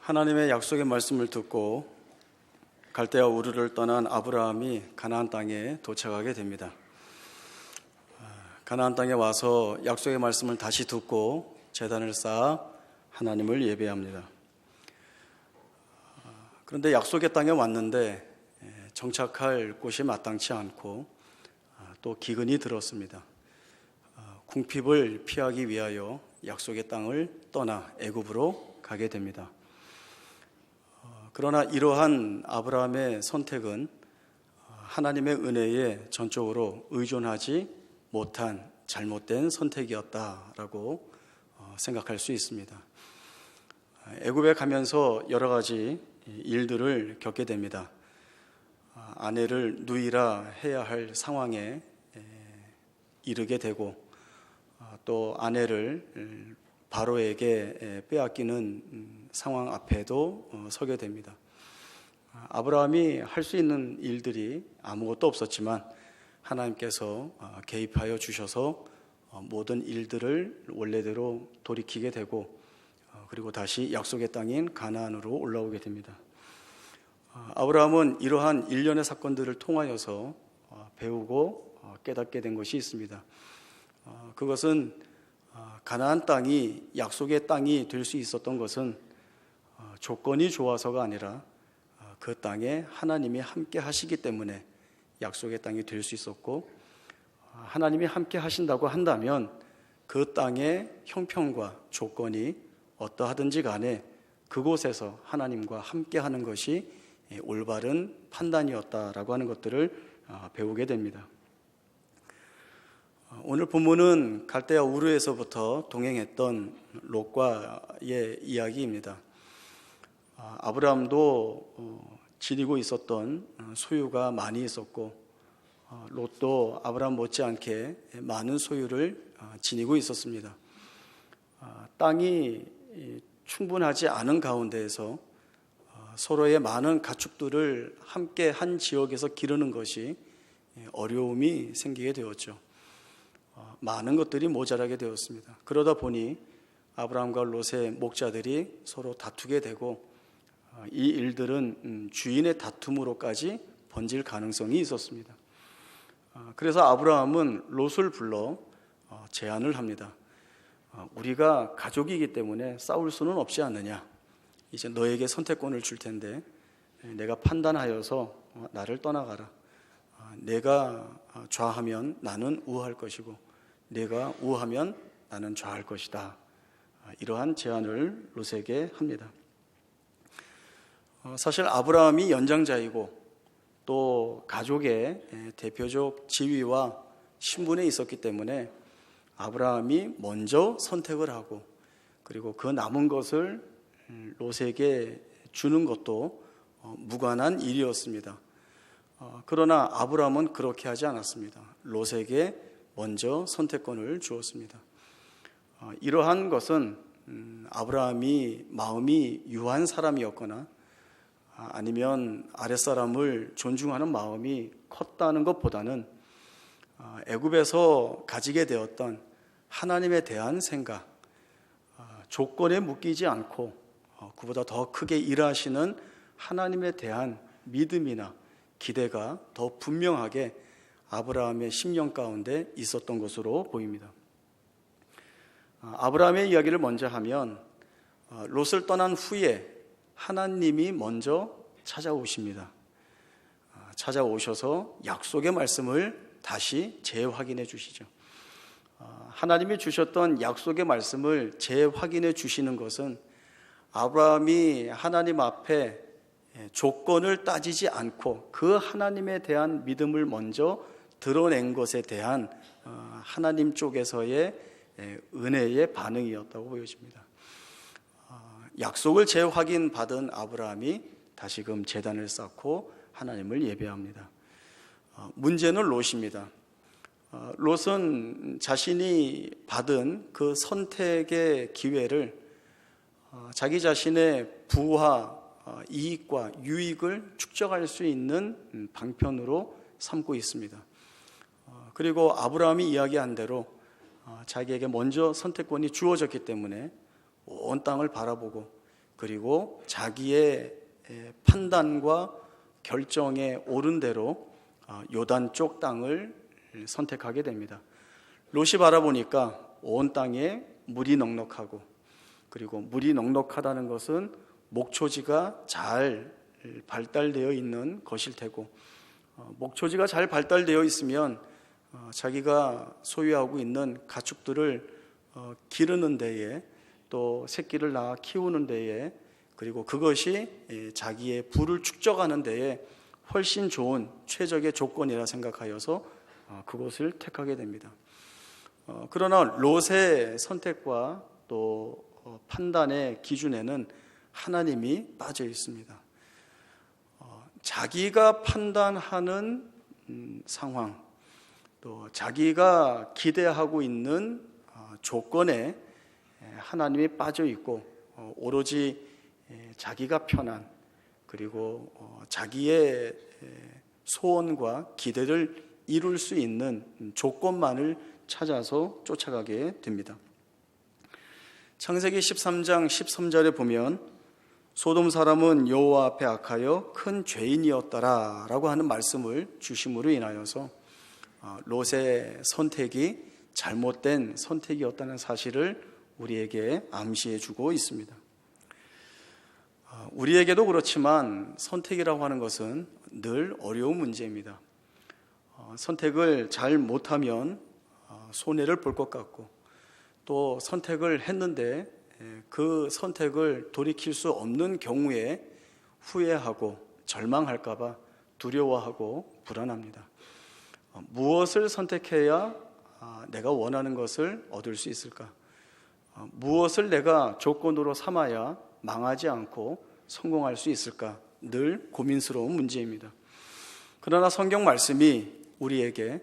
하나님의 약속의 말씀을 듣고 갈대아 우르를 떠난 아브라함이 가나안 땅에 도착하게 됩니다. 가나안 땅에 와서 약속의 말씀을 다시 듣고 제단을 쌓아 하나님을 예배합니다. 그런데 약속의 땅에 왔는데 정착할 곳이 마땅치 않고 또 기근이 들었습니다. 궁핍을 피하기 위하여 약속의 땅을 떠나 애굽으로 가게 됩니다. 그러나 이러한 아브라함의 선택은 하나님의 은혜에 전적으로 의존하지 못한 잘못된 선택이었다라고 생각할 수 있습니다. 애굽에 가면서 여러 가지 일들을 겪게 됩니다. 아내를 누이라 해야 할 상황에 이르게 되고 또 아내를 바로에게 빼앗기는 상황 앞에도 서게 됩니다. 아브라함이 할 수 있는 일들이 아무것도 없었지만 하나님께서 개입하여 주셔서 모든 일들을 원래대로 돌이키게 되고 그리고 다시 약속의 땅인 가나안으로 올라오게 됩니다. 아브라함은 이러한 일련의 사건들을 통하여서 배우고 깨닫게 된 것이 있습니다. 그것은 가나안 땅이 약속의 땅이 될 수 있었던 것은 조건이 좋아서가 아니라 그 땅에 하나님이 함께 하시기 때문에 약속의 땅이 될 수 있었고, 하나님이 함께 하신다고 한다면 그 땅의 형편과 조건이 어떠하든지 간에 그곳에서 하나님과 함께 하는 것이 올바른 판단이었다라고 하는 것들을 배우게 됩니다. 오늘 본문은 갈대아 우르에서부터 동행했던 롯과의 이야기입니다. 아브라함도 지니고 있었던 소유가 많이 있었고 롯도 아브라함 못지않게 많은 소유를 지니고 있었습니다. 땅이 충분하지 않은 가운데에서 서로의 많은 가축들을 함께 한 지역에서 기르는 것이 어려움이 생기게 되었죠. 많은 것들이 모자라게 되었습니다. 그러다 보니 아브라함과 롯의 목자들이 서로 다투게 되고 이 일들은 주인의 다툼으로까지 번질 가능성이 있었습니다. 그래서 아브라함은 롯을 불러 제안을 합니다. 우리가 가족이기 때문에 싸울 수는 없지 않느냐. 이제 너에게 선택권을 줄 텐데 내가 판단하여서 나를 떠나가라. 내가 좌하면 나는 우할 것이고 내가 우하면 나는 좌할 것이다. 이러한 제안을 롯에게 합니다. 사실 아브라함이 연장자이고 또 가족의 대표적 지위와 신분에 있었기 때문에 아브라함이 먼저 선택을 하고 그리고 그 남은 것을 롯에게 주는 것도 무관한 일이었습니다. 그러나 아브라함은 그렇게 하지 않았습니다. 롯에게 먼저 선택권을 주었습니다. 이러한 것은 아브라함이 마음이 유한 사람이었거나 아니면 아랫사람을 존중하는 마음이 컸다는 것보다는 애굽에서 가지게 되었던 하나님에 대한 생각, 조건에 묶이지 않고 그보다 더 크게 일하시는 하나님에 대한 믿음이나 기대가 더 분명하게 아브라함의 심령 가운데 있었던 것으로 보입니다. 아브라함의 이야기를 먼저 하면 롯을 떠난 후에 하나님이 먼저 찾아오십니다. 찾아오셔서 약속의 말씀을 다시 재확인해 주시죠. 하나님이 주셨던 약속의 말씀을 재확인해 주시는 것은 아브라함이 하나님 앞에 조건을 따지지 않고 그 하나님에 대한 믿음을 먼저 드러낸 것에 대한 하나님 쪽에서의 은혜의 반응이었다고 보여집니다. 약속을 재확인 받은 아브라함이 다시금 제단을 쌓고 하나님을 예배합니다. 문제는 롯입니다. 롯은 자신이 받은 그 선택의 기회를 자기 자신의 부와 이익과 유익을 축적할 수 있는 방편으로 삼고 있습니다. 그리고 아브라함이 이야기한 대로 자기에게 먼저 선택권이 주어졌기 때문에 온 땅을 바라보고 그 그리고 자기의 판단과 결정에 옳은 대로 요단 쪽 땅을 선택하게 됩니다. 롯이 바라보니까 온 땅에 물이 넉넉하고, 그리고 물이 넉넉하다는 것은 목초지가 잘 발달되어 있는 것일 테고, 목초지가 잘 발달되어 있으면 자기가 소유하고 있는 가축들을 기르는 데에, 또 새끼를 낳아 키우는 데에, 그리고 그것이 자기의 부를 축적하는 데에 훨씬 좋은 최적의 조건이라 생각하여서 그것을 택하게 됩니다. 그러나 롯의 선택과 또 판단의 기준에는 하나님이 빠져 있습니다. 자기가 판단하는 상황, 또 자기가 기대하고 있는 조건에 하나님이 빠져 있고, 오로지 자기가 편한, 그리고 자기의 소원과 기대를 이룰 수 있는 조건만을 찾아서 쫓아가게 됩니다. 창세기 13장 13절에 보면 소돔 사람은 여호와 앞에 악하여 큰 죄인이었더라 라고 하는 말씀을 주심으로 인하여서 롯의 선택이 잘못된 선택이었다는 사실을 우리에게 암시해 주고 있습니다. 우리에게도 그렇지만 선택이라고 하는 것은 늘 어려운 문제입니다. 선택을 잘 못하면 손해를 볼 것 같고, 또 선택을 했는데 그 선택을 돌이킬 수 없는 경우에 후회하고 절망할까 봐 두려워하고 불안합니다. 무엇을 선택해야 내가 원하는 것을 얻을 수 있을까? 무엇을 내가 조건으로 삼아야 망하지 않고 성공할 수 있을까? 늘 고민스러운 문제입니다. 그러나 성경 말씀이 우리에게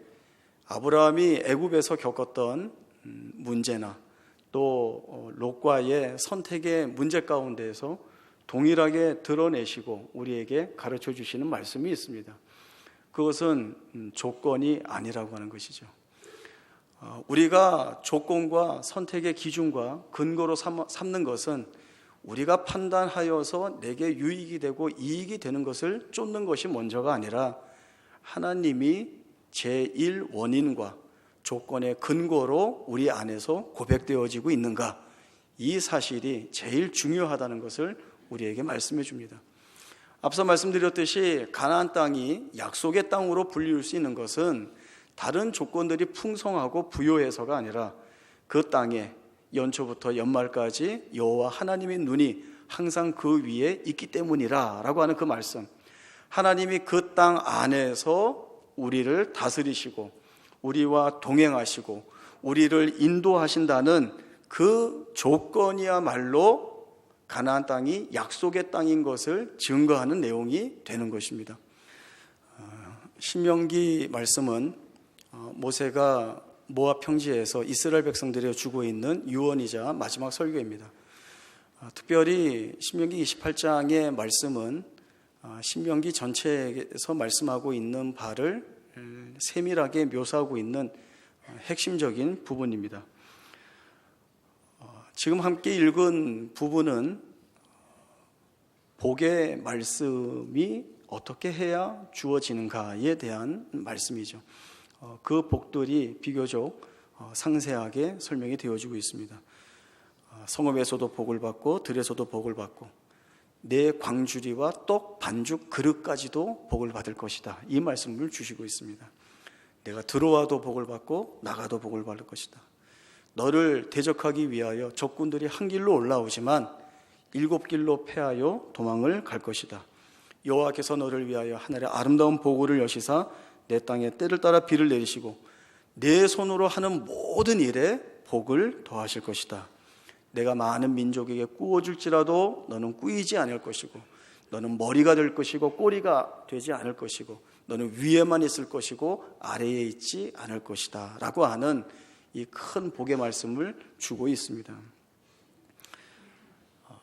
아브라함이 애굽에서 겪었던 문제나 또 롯과의 선택의 문제 가운데에서 동일하게 드러내시고 우리에게 가르쳐 주시는 말씀이 있습니다. 그것은 조건이 아니라고 하는 것이죠. 우리가 조건과 선택의 기준과 근거로 삼는 것은 우리가 판단하여서 내게 유익이 되고 이익이 되는 것을 쫓는 것이 먼저가 아니라 하나님이 제1원인과 조건의 근거로 우리 안에서 고백되어지고 있는가, 이 사실이 제일 중요하다는 것을 우리에게 말씀해 줍니다. 앞서 말씀드렸듯이 가나안 땅이 약속의 땅으로 불릴 수 있는 것은 다른 조건들이 풍성하고 부요해서가 아니라 그 땅에 연초부터 연말까지 여호와 하나님의 눈이 항상 그 위에 있기 때문이라고 하는 그 말씀, 하나님이 그 땅 안에서 우리를 다스리시고 우리와 동행하시고 우리를 인도하신다는 그 조건이야말로 가나안 땅이 약속의 땅인 것을 증거하는 내용이 되는 것입니다. 신명기 말씀은 모세가 모압 평지에서 이스라엘 백성들에게 주고 있는 유언이자 마지막 설교입니다. 특별히 신명기 28장의 말씀은 신명기 전체에서 말씀하고 있는 바를 세밀하게 묘사하고 있는 핵심적인 부분입니다. 지금 함께 읽은 부분은 복의 말씀이 어떻게 해야 주어지는가에 대한 말씀이죠. 그 복들이 비교적 상세하게 설명이 되어지고 있습니다. 성읍에서도 복을 받고 들에서도 복을 받고 내 광주리와 떡 반죽 그릇까지도 복을 받을 것이다, 이 말씀을 주시고 있습니다. 내가 들어와도 복을 받고 나가도 복을 받을 것이다. 너를 대적하기 위하여 적군들이 한 길로 올라오지만 7길로 패하여 도망을 갈 것이다. 여호와께서 너를 위하여 하늘의 아름다운 보고를 여시사 내 땅에 때를 따라 비를 내리시고 내 손으로 하는 모든 일에 복을 더하실 것이다. 내가 많은 민족에게 꾸어줄지라도 너는 꾸이지 않을 것이고 너는 머리가 될 것이고 꼬리가 되지 않을 것이고 너는 위에만 있을 것이고 아래에 있지 않을 것이다 라고 하는 이 큰 복의 말씀을 주고 있습니다.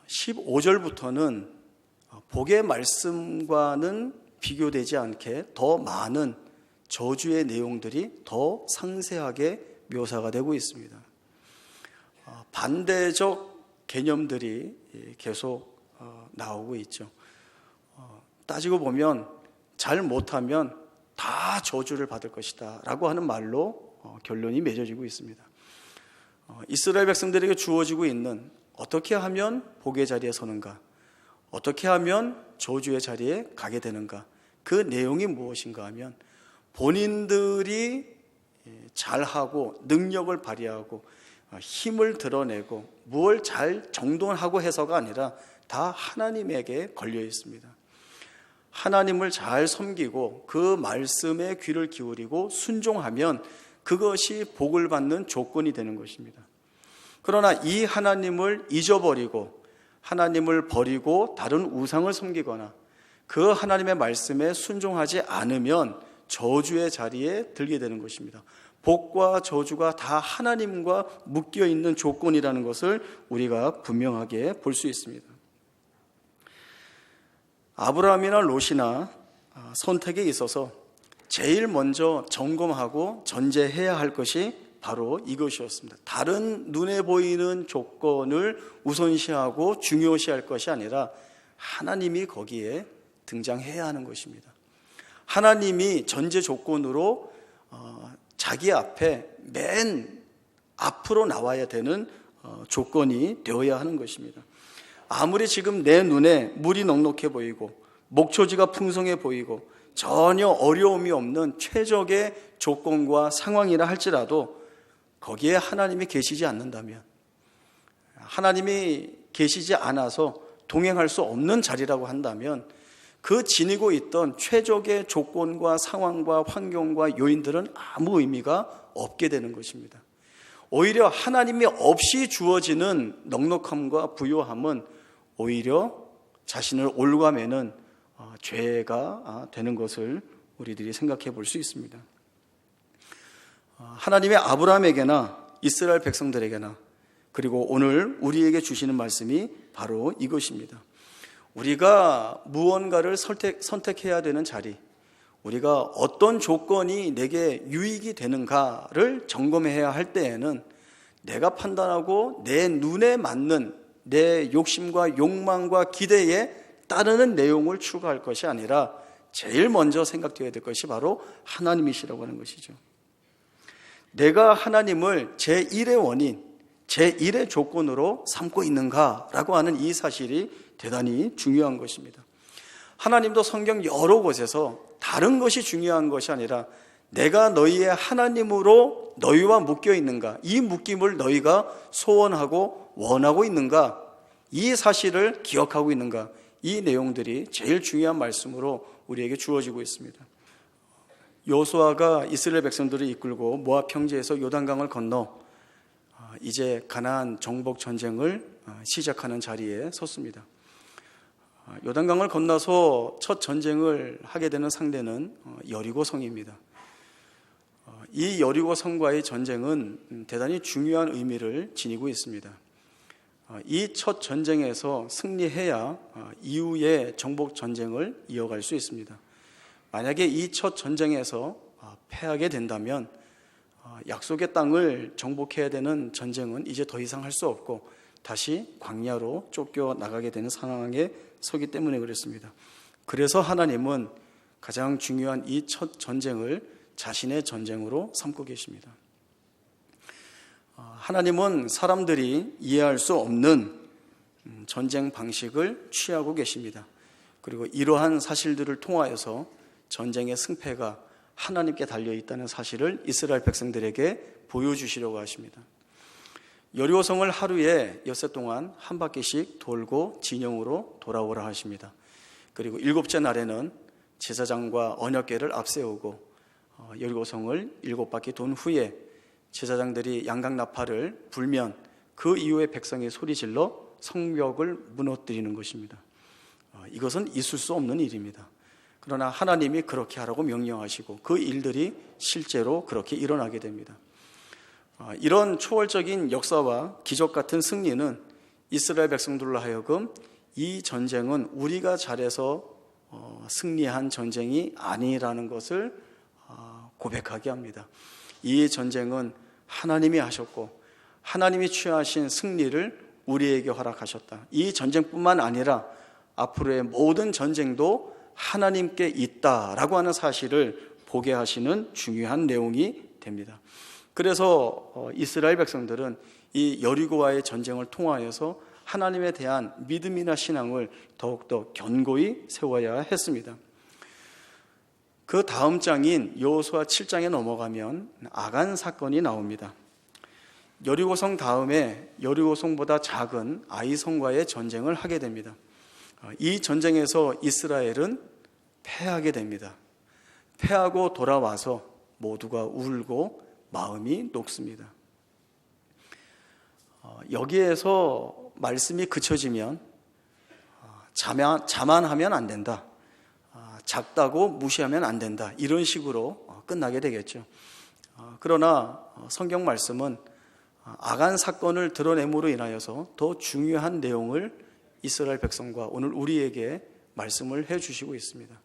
15절부터는 복의 말씀과는 비교되지 않게 더 많은 저주의 내용들이 더 상세하게 묘사가 되고 있습니다. 반대적 개념들이 계속 나오고 있죠. 따지고 보면 잘 못하면 다 저주를 받을 것이다 라고 하는 말로 결론이 맺어지고 있습니다. 이스라엘 백성들에게 주어지고 있는 어떻게 하면 복의 자리에 서는가, 어떻게 하면 저주의 자리에 가게 되는가, 그 내용이 무엇인가 하면 본인들이 잘하고 능력을 발휘하고 힘을 드러내고 무엇을 잘 정돈하고 해서가 아니라 다 하나님에게 걸려 있습니다. 하나님을 잘 섬기고 그 말씀에 귀를 기울이고 순종하면 그것이 복을 받는 조건이 되는 것입니다. 그러나 이 하나님을 잊어버리고 하나님을 버리고 다른 우상을 섬기거나 그 하나님의 말씀에 순종하지 않으면 저주의 자리에 들게 되는 것입니다. 복과 저주가 다 하나님과 묶여 있는 조건이라는 것을 우리가 분명하게 볼 수 있습니다. 아브라함이나 롯이나 선택에 있어서 제일 먼저 점검하고 전제해야 할 것이 바로 이것이었습니다. 다른 눈에 보이는 조건을 우선시하고 중요시할 것이 아니라 하나님이 거기에 등장해야 하는 것입니다. 하나님이 전제 조건으로 자기 앞에 맨 앞으로 나와야 되는 조건이 되어야 하는 것입니다. 아무리 지금 내 눈에 물이 넉넉해 보이고 목초지가 풍성해 보이고 전혀 어려움이 없는 최적의 조건과 상황이라 할지라도 거기에 하나님이 계시지 않는다면, 하나님이 계시지 않아서 동행할 수 없는 자리라고 한다면 그 지니고 있던 최적의 조건과 상황과 환경과 요인들은 아무 의미가 없게 되는 것입니다. 오히려 하나님이 없이 주어지는 넉넉함과 부요함은 오히려 자신을 올가매는 죄가 되는 것을 우리들이 생각해 볼 수 있습니다. 하나님의 아브라함에게나 이스라엘 백성들에게나 그리고 오늘 우리에게 주시는 말씀이 바로 이것입니다. 우리가 무언가를 선택해야 되는 자리, 우리가 어떤 조건이 내게 유익이 되는가를 점검해야 할 때에는 내가 판단하고 내 눈에 맞는 내 욕심과 욕망과 기대에 따르는 내용을 추구할 것이 아니라 제일 먼저 생각되어야 될 것이 바로 하나님이시라고 하는 것이죠. 내가 하나님을 제1의 원인, 제1의 조건으로 삼고 있는가라고 하는 이 사실이 대단히 중요한 것입니다. 하나님도 성경 여러 곳에서 다른 것이 중요한 것이 아니라 내가 너희의 하나님으로 너희와 묶여 있는가, 이 묶임을 너희가 소원하고 원하고 있는가, 이 사실을 기억하고 있는가, 이 내용들이 제일 중요한 말씀으로 우리에게 주어지고 있습니다. 여호수아가 이스라엘 백성들을 이끌고 모압 평지에서 요단강을 건너 이제 가나안 정복 전쟁을 시작하는 자리에 섰습니다. 요단강을 건너서 첫 전쟁을 하게 되는 상대는 여리고 성입니다. 이 여리고 성과의 전쟁은 대단히 중요한 의미를 지니고 있습니다. 이 첫 전쟁에서 승리해야 이후의 정복 전쟁을 이어갈 수 있습니다. 만약에 이 첫 전쟁에서 패하게 된다면 약속의 땅을 정복해야 되는 전쟁은 이제 더 이상 할 수 없고 다시 광야로 쫓겨나가게 되는 상황에 서기 때문에 그랬습니다. 그래서 하나님은 가장 중요한 이 첫 전쟁을 자신의 전쟁으로 삼고 계십니다. 하나님은 사람들이 이해할 수 없는 전쟁 방식을 취하고 계십니다. 그리고 이러한 사실들을 통하여서 전쟁의 승패가 하나님께 달려있다는 사실을 이스라엘 백성들에게 보여주시려고 하십니다. 여리고성을 하루에 엿새 동안 한 바퀴씩 돌고 진영으로 돌아오라 하십니다. 그리고 7째 날에는 제사장과 언약궤를 앞세우고 여리고성을 7바퀴 돈 후에 제사장들이 양각나팔을 불면 그 이후에 백성이 소리질러 성벽을 무너뜨리는 것입니다. 이것은 있을 수 없는 일입니다. 그러나 하나님이 그렇게 하라고 명령하시고 그 일들이 실제로 그렇게 일어나게 됩니다. 이런 초월적인 역사와 기적 같은 승리는 이스라엘 백성들로 하여금 이 전쟁은 우리가 잘해서 승리한 전쟁이 아니라는 것을 고백하게 합니다. 이 전쟁은 하나님이 하셨고 하나님이 취하신 승리를 우리에게 허락하셨다. 이 전쟁뿐만 아니라 앞으로의 모든 전쟁도 하나님께 있다라고 하는 사실을 보게 하시는 중요한 내용이 됩니다. 그래서 이스라엘 백성들은 이 여리고와의 전쟁을 통하여서 하나님에 대한 믿음이나 신앙을 더욱더 견고히 세워야 했습니다. 그 다음 장인 여호수아 7장에 넘어가면 아간 사건이 나옵니다. 여리고성 다음에 여리고성보다 작은 아이성과의 전쟁을 하게 됩니다. 이 전쟁에서 이스라엘은 패하게 됩니다. 패하고 돌아와서 모두가 울고 마음이 녹습니다. 여기에서 말씀이 그쳐지면 자만하면 안 된다, 작다고 무시하면 안 된다, 이런 식으로 끝나게 되겠죠. 그러나 성경 말씀은 아간 사건을 드러냄으로 인하여서 더 중요한 내용을 이스라엘 백성과 오늘 우리에게 말씀을 해주시고 있습니다.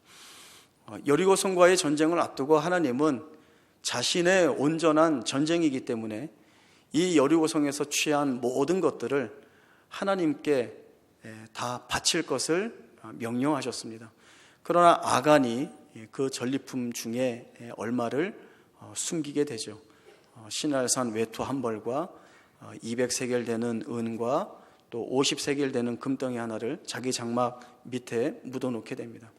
여리고성과의 전쟁을 앞두고 하나님은 자신의 온전한 전쟁이기 때문에 이 여리고성에서 취한 모든 것들을 하나님께 다 바칠 것을 명령하셨습니다. 그러나 아간이 그 전리품 중에 얼마를 숨기게 되죠. 시날산 외투 한 벌과 200세겔 되는 은과 또 50세겔 되는 금덩이 하나를 자기 장막 밑에 묻어놓게 됩니다.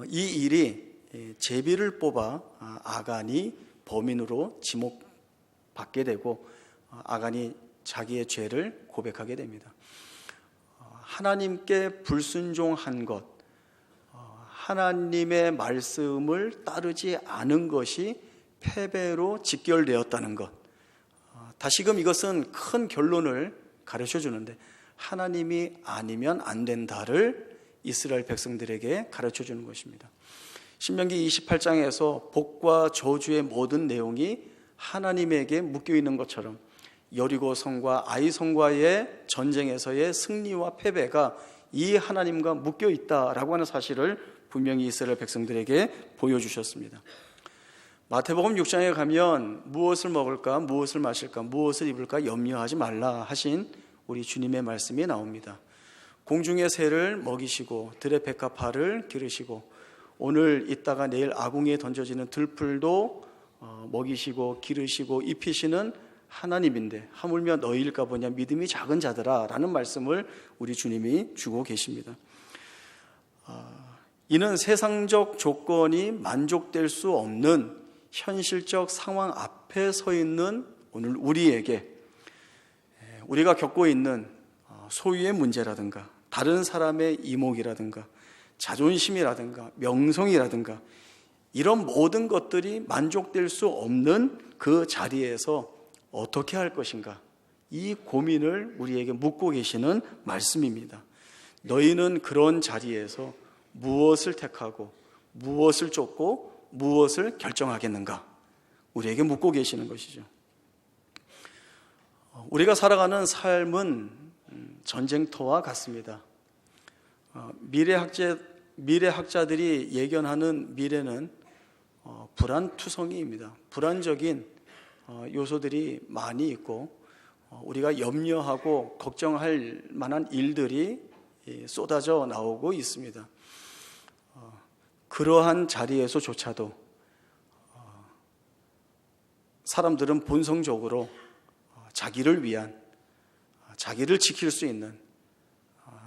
이 일이 제비를 뽑아 아간이 범인으로 지목받게 되고 아간이 자기의 죄를 고백하게 됩니다. 하나님께 불순종한 것, 하나님의 말씀을 따르지 않은 것이 패배로 직결되었다는 것, 다시금 이것은 큰 결론을 가르쳐 주는데 하나님이 아니면 안 된다를 이스라엘 백성들에게 가르쳐 주는 것입니다. 신명기 28장에서 복과 저주의 모든 내용이 하나님에게 묶여 있는 것처럼 여리고성과 아이성과의 전쟁에서의 승리와 패배가 이 하나님과 묶여 있다라고 하는 사실을 분명히 이스라엘 백성들에게 보여주셨습니다. 마태복음 6장에 가면 무엇을 먹을까, 무엇을 마실까, 무엇을 입을까 염려하지 말라 하신 우리 주님의 말씀이 나옵니다. 공중의 새를 먹이시고 들의 백합화를 기르시고 오늘 있다가 내일 아궁이에 던져지는 들풀도 먹이시고 기르시고 입히시는 하나님인데 하물며 너희일까 보냐 믿음이 작은 자들아 라는 말씀을 우리 주님이 주고 계십니다. 이는 세상적 조건이 만족될 수 없는 현실적 상황 앞에 서 있는 오늘 우리에게 우리가 겪고 있는 소유의 문제라든가 다른 사람의 이목이라든가 자존심이라든가 명성이라든가 이런 모든 것들이 만족될 수 없는 그 자리에서 어떻게 할 것인가, 이 고민을 우리에게 묻고 계시는 말씀입니다. 너희는 그런 자리에서 무엇을 택하고 무엇을 쫓고 무엇을 결정하겠는가, 우리에게 묻고 계시는 것이죠. 우리가 살아가는 삶은 전쟁터와 같습니다. 미래학자들이 예견하는 미래는 불안투성이입니다. 불안적인 요소들이 많이 있고 우리가 염려하고 걱정할 만한 일들이 쏟아져 나오고 있습니다. 그러한 자리에서조차도 사람들은 본성적으로 자기를 위한, 자기를 지킬 수 있는,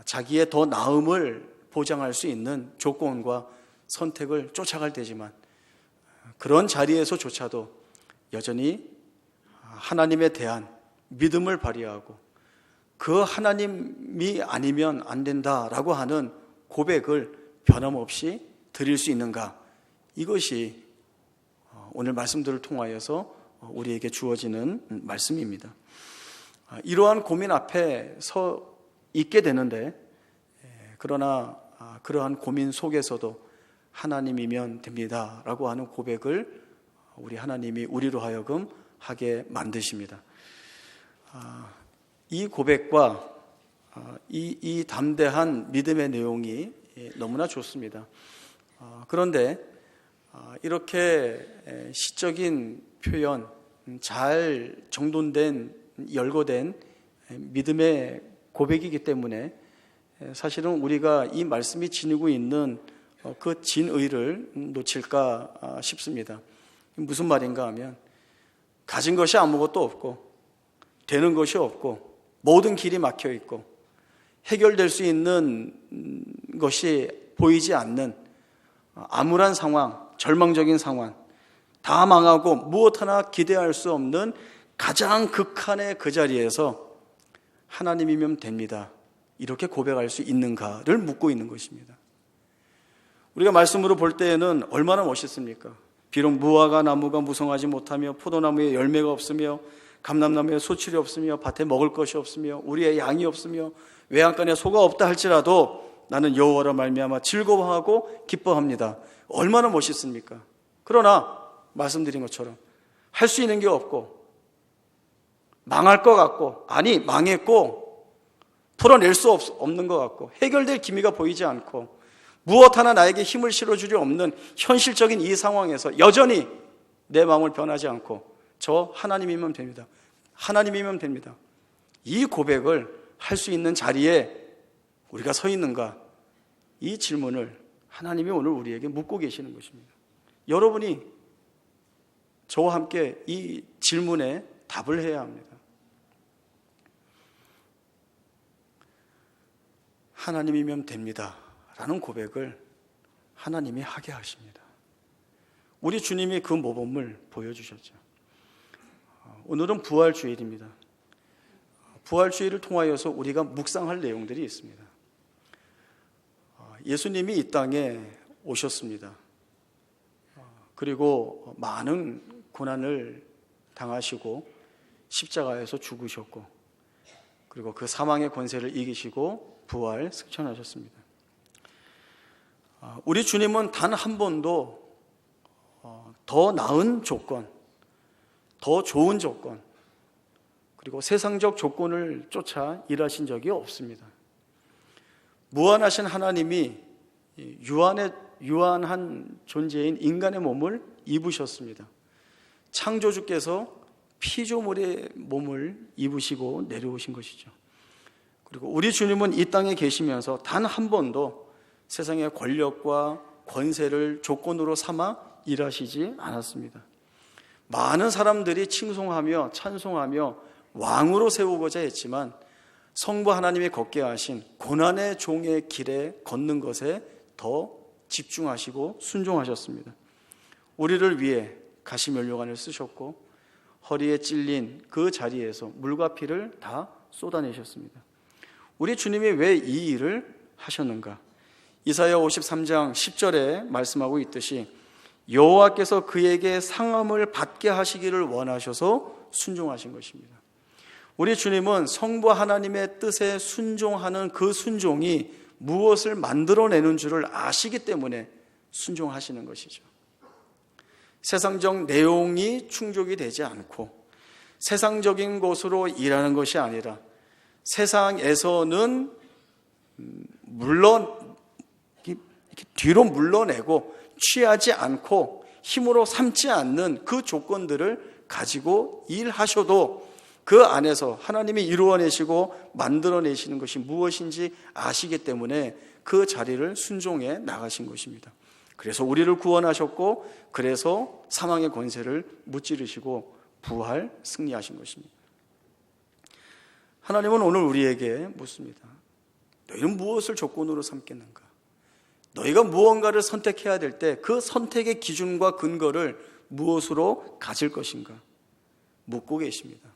자기의 더 나음을 보장할 수 있는 조건과 선택을 쫓아갈 때지만 그런 자리에서조차도 여전히 하나님에 대한 믿음을 발휘하고 그 하나님이 아니면 안 된다라고 하는 고백을 변함없이 드릴 수 있는가, 이것이 오늘 말씀들을 통하여서 우리에게 주어지는 말씀입니다. 이러한 고민 앞에 서 있게 되는데 그러나 그러한 고민 속에서도 하나님이면 됩니다라고 하는 고백을 우리 하나님이 우리로 하여금 하게 만드십니다. 이 고백과 이 담대한 믿음의 내용이 너무나 좋습니다. 그런데 이렇게 시적인 표현, 잘 정돈된 열거된 믿음의 고백이기 때문에 사실은 우리가 이 말씀이 지니고 있는 그 진의를 놓칠까 싶습니다. 무슨 말인가 하면 가진 것이 아무것도 없고 되는 것이 없고 모든 길이 막혀 있고 해결될 수 있는 것이 보이지 않는 암울한 상황, 절망적인 상황, 다 망하고 무엇 하나 기대할 수 없는 가장 극한의 그 자리에서 하나님이면 됩니다, 이렇게 고백할 수 있는가를 묻고 있는 것입니다. 우리가 말씀으로 볼 때에는 얼마나 멋있습니까? 비록 무화과 나무가 무성하지 못하며 포도나무에 열매가 없으며 감람나무에 소출이 없으며 밭에 먹을 것이 없으며 우리의 양이 없으며 외양간에 소가 없다 할지라도 나는 여호와로 말미암아 즐거워하고 기뻐합니다. 얼마나 멋있습니까? 그러나 말씀드린 것처럼 할 수 있는 게 없고 망할 것 같고, 아니 망했고 풀어낼 수 없는 것 같고 해결될 기미가 보이지 않고 무엇 하나 나에게 힘을 실어주리 없는 현실적인 이 상황에서 여전히 내 마음을 변하지 않고 저 하나님이면 됩니다, 하나님이면 됩니다, 이 고백을 할 수 있는 자리에 우리가 서 있는가, 이 질문을 하나님이 오늘 우리에게 묻고 계시는 것입니다. 여러분이 저와 함께 이 질문에 답을 해야 합니다. 하나님이면 됩니다 라는 고백을 하나님이 하게 하십니다. 우리 주님이 그 모범을 보여주셨죠. 오늘은 부활주일입니다. 부활주일을 통하여서 우리가 묵상할 내용들이 있습니다. 예수님이 이 땅에 오셨습니다. 그리고 많은 고난을 당하시고 십자가에서 죽으셨고, 그리고 그 사망의 권세를 이기시고 부활 승천하셨습니다. 우리 주님은 단 한 번도 더 나은 조건, 더 좋은 조건, 그리고 세상적 조건을 쫓아 일하신 적이 없습니다. 무한하신 하나님이 유한한 존재인 인간의 몸을 입으셨습니다. 창조주께서 피조물의 몸을 입으시고 내려오신 것이죠. 그리고 우리 주님은 이 땅에 계시면서 단 한 번도 세상의 권력과 권세를 조건으로 삼아 일하시지 않았습니다. 많은 사람들이 칭송하며 찬송하며 왕으로 세우고자 했지만 성부 하나님이 걷게 하신 고난의 종의 길에 걷는 것에 더 집중하시고 순종하셨습니다. 우리를 위해 가시면류관을 쓰셨고 허리에 찔린 그 자리에서 물과 피를 다 쏟아내셨습니다. 우리 주님이 왜 이 일을 하셨는가? 이사야 53장 10절에 말씀하고 있듯이 여호와께서 그에게 상함을 받게 하시기를 원하셔서 순종하신 것입니다. 우리 주님은 성부 하나님의 뜻에 순종하는 그 순종이 무엇을 만들어내는 줄을 아시기 때문에 순종하시는 것이죠. 세상적 내용이 충족이 되지 않고 세상적인 것으로 일하는 것이 아니라 세상에서는 뒤로 물러내고 취하지 않고 힘으로 삼지 않는 그 조건들을 가지고 일하셔도 그 안에서 하나님이 이루어내시고 만들어내시는 것이 무엇인지 아시기 때문에 그 자리를 순종해 나가신 것입니다. 그래서 우리를 구원하셨고 그래서 사망의 권세를 무찌르시고 부활 승리하신 것입니다. 하나님은 오늘 우리에게 묻습니다. 너희는 무엇을 조건으로 삼겠는가? 너희가 무언가를 선택해야 될 때 그 선택의 기준과 근거를 무엇으로 가질 것인가? 묻고 계십니다.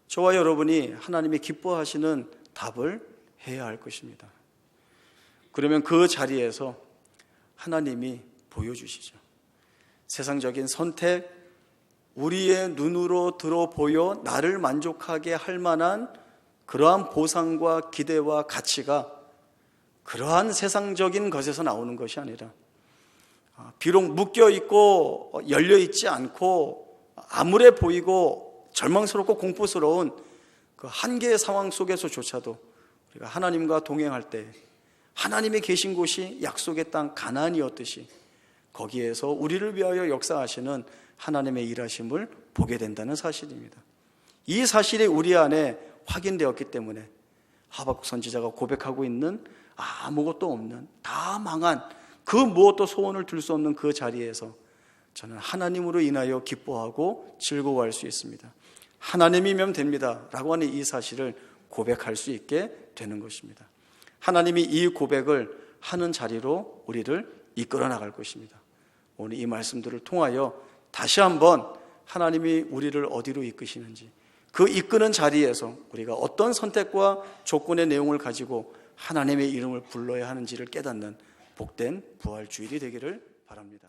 저와 여러분이 하나님이 기뻐하시는 답을 해야 할 것입니다. 그러면 그 자리에서 하나님이 보여주시죠. 세상적인 선택, 우리의 눈으로 들어 보여 나를 만족하게 할 만한 그러한 보상과 기대와 가치가 그러한 세상적인 것에서 나오는 것이 아니라 비록 묶여있고 열려있지 않고 암울해 보이고 절망스럽고 공포스러운 그 한계의 상황 속에서조차도 우리가 하나님과 동행할 때 하나님이 계신 곳이 약속의 땅 가나안이었듯이 거기에서 우리를 위하여 역사하시는 하나님의 일하심을 보게 된다는 사실입니다. 이 사실이 우리 안에 확인되었기 때문에 하박국 선지자가 고백하고 있는 아무것도 없는, 다 망한, 그 무엇도 소원을 둘 수 없는 그 자리에서 저는 하나님으로 인하여 기뻐하고 즐거워할 수 있습니다. 하나님이면 됩니다 라고 하는 이 사실을 고백할 수 있게 되는 것입니다. 하나님이 이 고백을 하는 자리로 우리를 이끌어 나갈 것입니다. 오늘 이 말씀들을 통하여 다시 한번 하나님이 우리를 어디로 이끄시는지, 그 이끄는 자리에서 우리가 어떤 선택과 조건의 내용을 가지고 하나님의 이름을 불러야 하는지를 깨닫는 복된 부활주일이 되기를 바랍니다.